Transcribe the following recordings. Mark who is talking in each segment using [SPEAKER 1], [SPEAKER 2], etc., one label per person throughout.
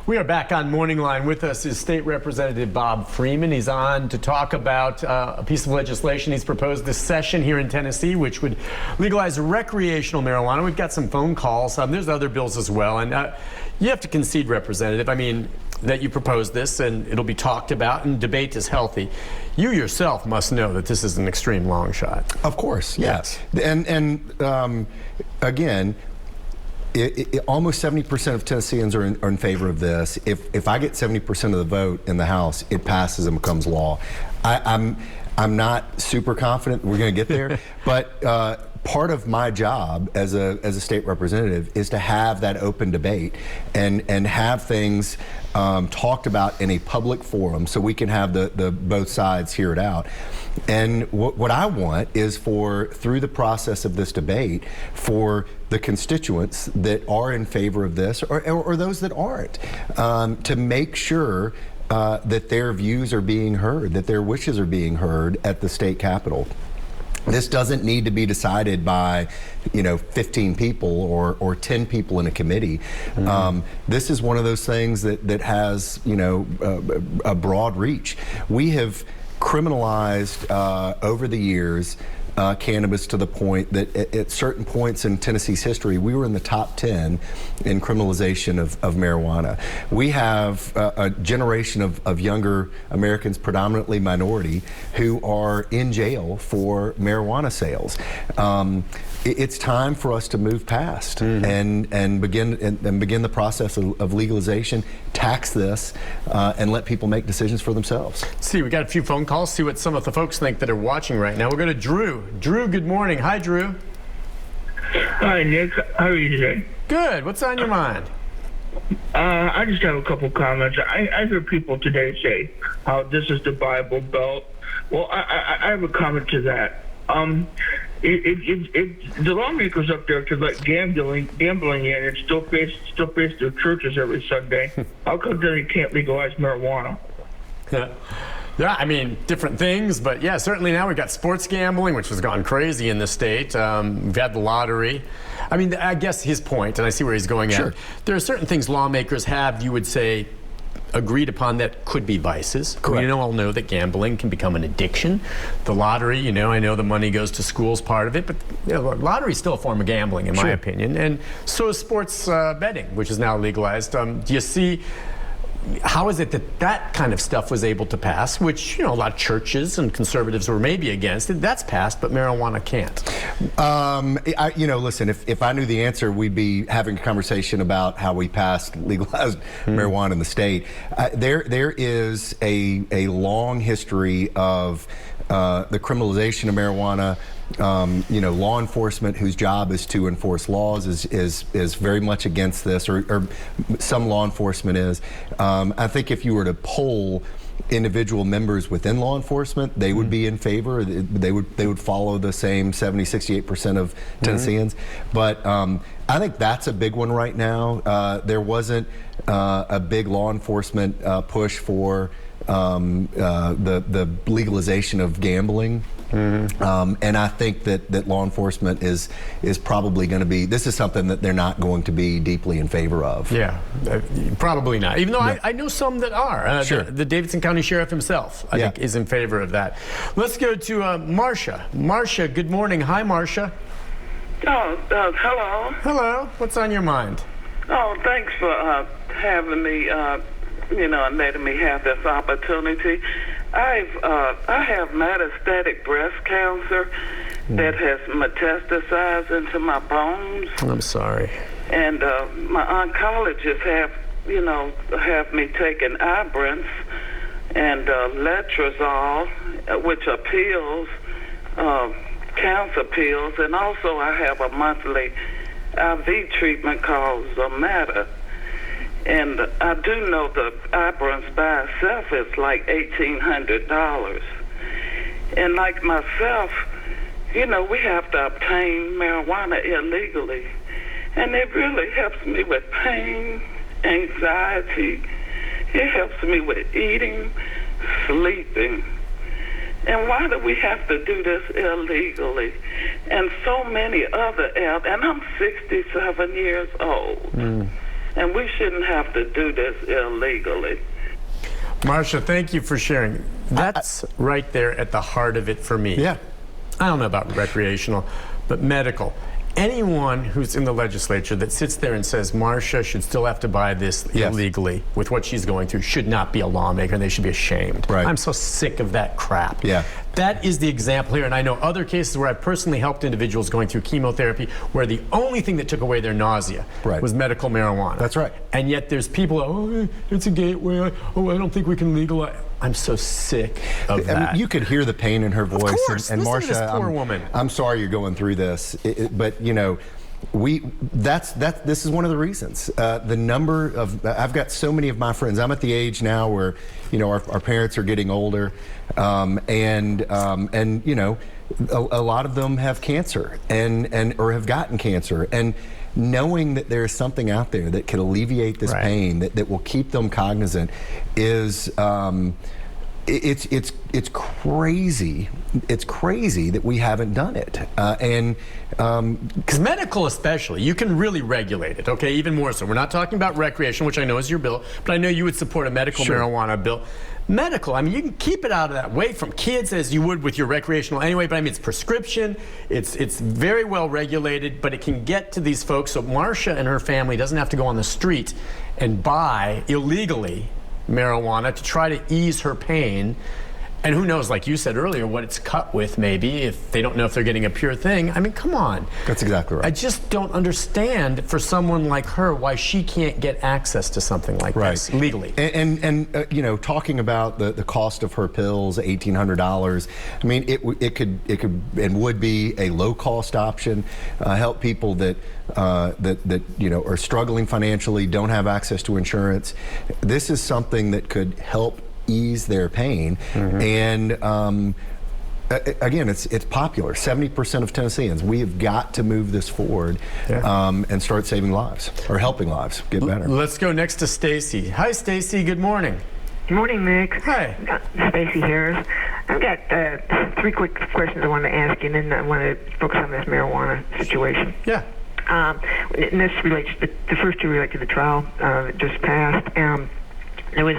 [SPEAKER 1] We are back on Morning Line. With us is State Representative Bob Freeman. He's on to talk about a piece of legislation he's proposed this session here in Tennessee, which would legalize recreational marijuana. We've got some phone calls. There's other bills as well. And you have to concede, Representative, that you proposed this and it'll be talked about and debate is healthy. You yourself must know that this is an extreme long shot.
[SPEAKER 2] Of course, yes. And again, almost 70% of Tennesseans are in favor of this. If I get 70% of the vote in the House, it passes and becomes law. I'm not super confident we're going to get there, but part of my job as a state representative is to have that open debate and have things talked about in a public forum so we can have the both sides hear it out. And what I want is through the process of this debate, for the constituents that are in favor of this or those that aren't, to make sure that their views are being heard, that their wishes are being heard at the state capitol. This doesn't need to be decided by, 15 people or 10 people in a committee. Mm-hmm. This is one of those things that has, a broad reach. We have criminalized over the years cannabis to the point that at certain points in Tennessee's history, we were in the top 10 in criminalization of marijuana. We have a generation of younger Americans, predominantly minority, who are in jail for marijuana sales. It's time for us to move past mm-hmm. and begin the process of legalization, tax this, and let people make decisions for themselves.
[SPEAKER 1] See, we got a few phone calls. See what some of the folks think that are watching right now. We'll go to Drew. Drew, good morning. Hi, Drew.
[SPEAKER 3] Hi, Nick. How are you today?
[SPEAKER 1] Good. What's on your mind?
[SPEAKER 3] I just have a couple comments. I hear people today say how this is the Bible Belt. Well, I have a comment to that. The lawmakers up there could let gambling in and still face their churches every Sunday. How come they can't legalize marijuana?
[SPEAKER 1] Yeah, different things, but yeah, certainly now we've got sports gambling, which has gone crazy in the state. We've had the lottery. I guess his point, and I see where he's going
[SPEAKER 2] sure.
[SPEAKER 1] at. There are certain things lawmakers have, you would say, agreed upon that could be vices.
[SPEAKER 2] Correct.
[SPEAKER 1] We all know that gambling can become an addiction. The lottery, I know the money goes to schools, part of it, but lottery is still a form of gambling, in my opinion. And so is sports betting, which is now legalized. Do you see, how is it that kind of stuff was able to pass, which, a lot of churches and conservatives were maybe against it? That's passed, but marijuana can't.
[SPEAKER 2] Listen, if I knew the answer, we'd be having a conversation about how we passed legalized marijuana in the state. There is a long history of the criminalization of marijuana. Law enforcement, whose job is to enforce laws, is very much against this, or some law enforcement is. I think if you were to poll individual members within law enforcement, they would be in favor. They would follow the same 68% of Tennesseans. But I think that's a big one right now. There wasn't a big law enforcement push for the legalization of gambling. Mm-hmm. And I think that law enforcement is probably going to be, this is something that they're not going to be deeply in favor of.
[SPEAKER 1] Yeah, probably not. Even though I know some that are.
[SPEAKER 2] Sure.
[SPEAKER 1] The Davidson County Sheriff himself, I think, is in favor of that. Let's go to Marcia. Marcia, good morning. Hi, Marcia.
[SPEAKER 4] Hello.
[SPEAKER 1] Hello. What's on your mind?
[SPEAKER 4] Oh, thanks for having me, and letting me have this opportunity. I have metastatic breast cancer that has metastasized into my bones.
[SPEAKER 1] I'm sorry.
[SPEAKER 4] And my oncologist have me taking Ibrance and Letrozole, which are pills, cancer pills, and also I have a monthly IV treatment called Zometa. And I do know the Ibrance by itself is like $1,800. And like myself, we have to obtain marijuana illegally. And it really helps me with pain, anxiety. It helps me with eating, sleeping. And why do we have to do this illegally? And so many other and I'm 67 years old. and we shouldn't have to do this illegally.
[SPEAKER 1] Marsha, thank you for sharing. That's right there at the heart of it for me.
[SPEAKER 2] Yeah.
[SPEAKER 1] I don't know about recreational, but medical. Anyone who's in the legislature that sits there and says Marsha should still have to buy this
[SPEAKER 2] Yes.
[SPEAKER 1] illegally with what she's going through should not be a lawmaker, and they should be ashamed.
[SPEAKER 2] Right.
[SPEAKER 1] I'm so sick of that crap.
[SPEAKER 2] Yeah.
[SPEAKER 1] That is the example here, and I know other cases where I've personally helped individuals going through chemotherapy where the only thing that took away their nausea
[SPEAKER 2] Right.
[SPEAKER 1] was medical marijuana.
[SPEAKER 2] That's right.
[SPEAKER 1] And yet there's people, oh, it's a gateway. Oh, I don't think we can legalize. I'm so sick of that.
[SPEAKER 2] I mean, you could hear the pain in her voice.
[SPEAKER 1] course.
[SPEAKER 2] And
[SPEAKER 1] Listen to
[SPEAKER 2] Marsha,
[SPEAKER 1] this poor woman.
[SPEAKER 2] I'm sorry you're going through this, but you know, this is one of the reasons. The number of I've got so many of my friends. I'm at the age now where, you know, our parents are getting older, and you know, a lot of them have cancer or have gotten cancer, and knowing that there is something out there that can alleviate this
[SPEAKER 1] Right.
[SPEAKER 2] pain, that will keep them cognizant, is it's crazy. It's crazy that we haven't done it,
[SPEAKER 1] Because medical especially, you can really regulate it, okay, even more so. We're not talking about recreation, which I know is your bill, but I know you would support a medical
[SPEAKER 2] Sure.
[SPEAKER 1] marijuana bill. Medical, I mean, you can keep it out of that way from kids as you would with your recreational anyway, but I mean, it's prescription, it's very well regulated, but it can get to these folks, so Marsha and her family doesn't have to go on the street and buy illegally marijuana to try to ease her pain. And who knows, like you said earlier, what it's cut with maybe, if they don't know if they're getting a pure thing. I mean, come on.
[SPEAKER 2] That's exactly right.
[SPEAKER 1] I just don't understand for someone like her why she can't get access to something like this legally.
[SPEAKER 2] And you know, talking about the cost of her pills, $1,800. I mean, it could and would be a low cost option, help people that you know are struggling financially, don't have access to insurance. This is something that could help ease their pain, and again, it's popular. 70% of Tennesseans. We have got to move this forward, and start saving lives or helping lives get better.
[SPEAKER 1] Let's go next to Stacy. Hi, Stacy. Good morning.
[SPEAKER 5] Good morning, Nick.
[SPEAKER 1] Hi.
[SPEAKER 5] Stacy Harris. I've got 3 quick questions I want to ask you, and then I want to focus on this marijuana situation.
[SPEAKER 1] Yeah.
[SPEAKER 5] And this relates. The first 2 relate to the trial that just passed. There was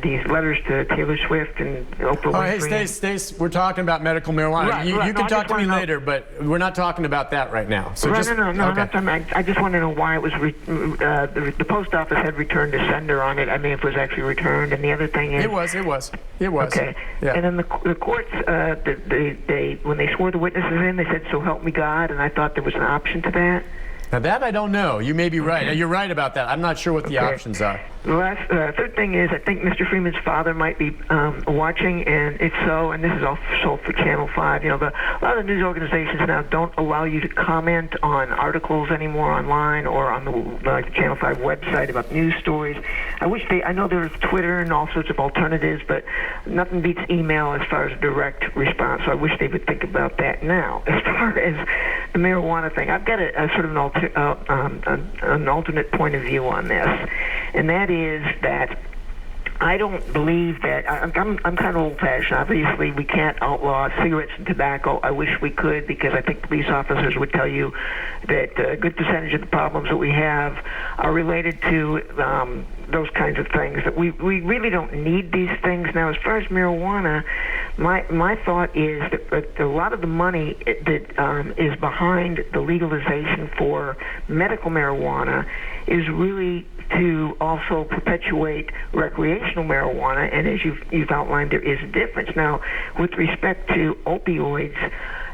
[SPEAKER 5] these letters to Taylor Swift and Oprah
[SPEAKER 1] Oh, hey,
[SPEAKER 5] Winfrey.
[SPEAKER 1] Stace, we're talking about medical marijuana.
[SPEAKER 5] Right,
[SPEAKER 1] you
[SPEAKER 5] right.
[SPEAKER 1] can
[SPEAKER 5] No, I
[SPEAKER 1] talk
[SPEAKER 5] just
[SPEAKER 1] to me
[SPEAKER 5] wanna know-
[SPEAKER 1] later, but we're not talking about that right now. So
[SPEAKER 5] Right,
[SPEAKER 1] just,
[SPEAKER 5] no,
[SPEAKER 1] okay.
[SPEAKER 5] not talking. I just want to know why it was. The post office had returned to sender on it. I mean, if it was actually returned. And the other thing is,
[SPEAKER 1] It was.
[SPEAKER 5] okay.
[SPEAKER 1] Yeah.
[SPEAKER 5] And then the courts, they when they swore the witnesses in, they said, "So help me God," and I thought there was an option to that.
[SPEAKER 1] Now that I don't know. You may be right. You're right about that. I'm not sure what the
[SPEAKER 5] Okay.
[SPEAKER 1] options are.
[SPEAKER 5] The last, third thing is, I think Mr. Freeman's father might be watching, and if so, and this is also for Channel 5, you know, a lot of the news organizations now don't allow you to comment on articles anymore online or on the Channel 5 website about news stories. I know there's Twitter and all sorts of alternatives, but nothing beats email as far as direct response, so I wish they would think about that now. As far as the marijuana thing, I've got a sort of an alternate point of view on this, and that is that I don't believe that. I'm kind of old-fashioned. Obviously, we can't outlaw cigarettes and tobacco. I wish we could, because I think police officers would tell you that a good percentage of the problems that we have are related to those kinds of things. That we really don't need these things. Now, as far as marijuana, my thought is that a lot of the money that is behind the legalization for medical marijuana is really to also perpetuate recreational marijuana, and as you've outlined, there is a difference. Now, with respect to opioids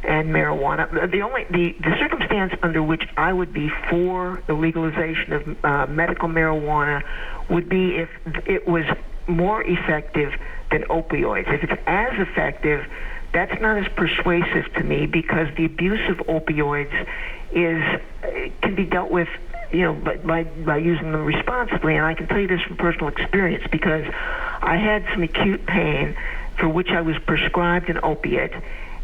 [SPEAKER 5] and marijuana, the circumstance under which I would be for the legalization of medical marijuana would be if it was more effective than opioids. If it's as effective, that's not as persuasive to me, because the abuse of opioids can be dealt with, you know, by using them responsibly. And I can tell you this from personal experience, because I had some acute pain for which I was prescribed an opiate,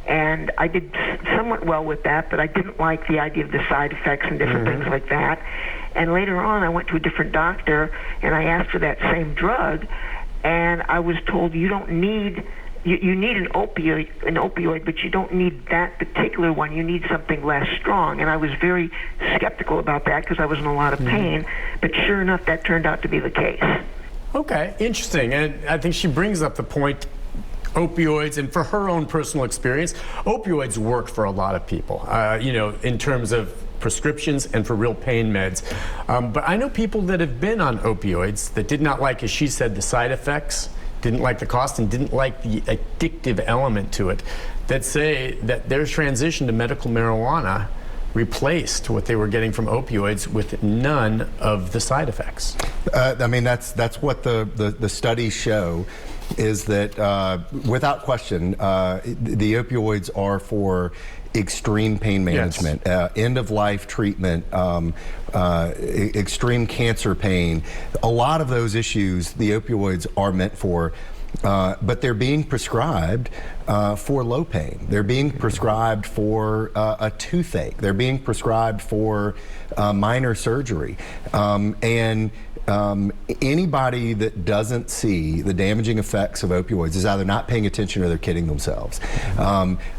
[SPEAKER 5] and I did somewhat well with that, but I didn't like the idea of the side effects and different things like that. And later on, I went to a different doctor, and I asked for that same drug, and I was told, you don't need you need an opioid, but you don't need that particular one. You need something less strong. And I was very skeptical about that because I was in a lot of pain. But sure enough, that turned out to be the case.
[SPEAKER 1] Okay, interesting. And I think she brings up the point, opioids, and for her own personal experience, opioids work for a lot of people, in terms of prescriptions and for real pain meds. But I know people that have been on opioids that did not like, as she said, the side effects, didn't like the cost, and didn't like the addictive element to it, that say that their transition to medical marijuana replaced what they were getting from opioids with none of the side effects.
[SPEAKER 2] I mean, that's what the studies show, is that without question, the opioids are for extreme pain management, end-of-life treatment, extreme cancer pain. A lot of those issues the opioids are meant for, but they're being prescribed for low pain. They're being prescribed for a toothache. They're being prescribed for minor surgery. Anybody that doesn't see the damaging effects of opioids is either not paying attention or they're kidding themselves.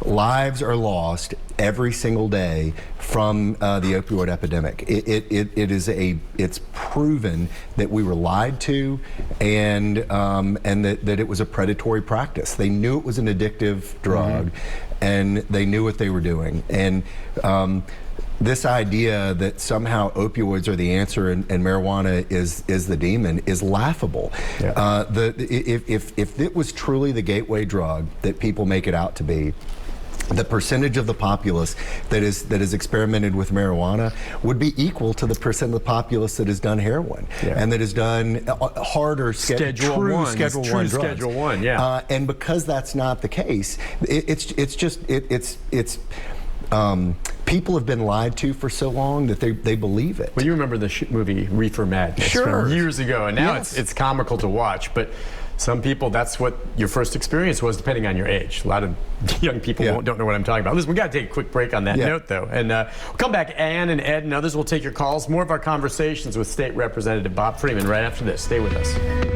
[SPEAKER 2] Lives are lost every single day from the opioid epidemic. It's proven that we were lied to, and that it was a predatory practice. They knew it was an addictive drug, and they knew what they were doing. And this idea that somehow opioids are the answer and marijuana is the demon is laughable. Yeah. If it was truly the gateway drug that people make it out to be, the percentage of the populace that is experimented with marijuana would be equal to the percent of the populace that has done heroin, and that has done harder Schedule 1 drugs.
[SPEAKER 1] Schedule 1, yeah.
[SPEAKER 2] And because that's not the case, people have been lied to for so long that they believe it.
[SPEAKER 1] Well, you remember the movie Reefer Madness from years ago, and now it's comical to watch, but some people, that's what your first experience was, depending on your age. A lot of young people don't know what I'm talking about. Listen, we got to take a quick break on that note, though. And we'll come back. Ann and Ed and others will take your calls. More of our conversations with State Representative Bob Freeman right after this. Stay with us.